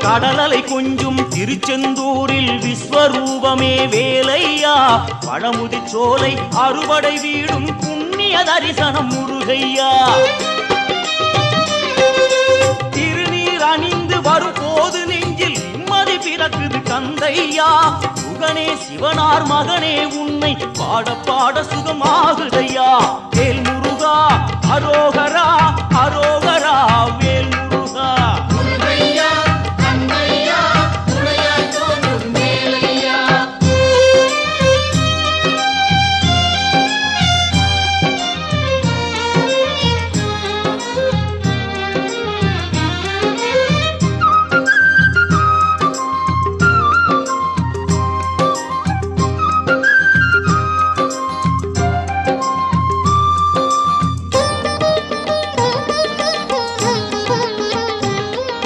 கடலலை கொஞ்சும் திருச்செந்தூரில் விஸ்வரூபமே வேலையா பழமுதி சோலை அறுபடை வீடும் புண்ணிய தரிசனம் முருகையா திருநீர் அணிந்து வரும் போது நெஞ்சில் நிம்மதி பிறக்குது கந்தையா சுகனே சிவனார் மகனே உன்னை பாட பாட சுகமாகுதையா வேல் முருகா அரோகரா அரோகரா வேல் முருகா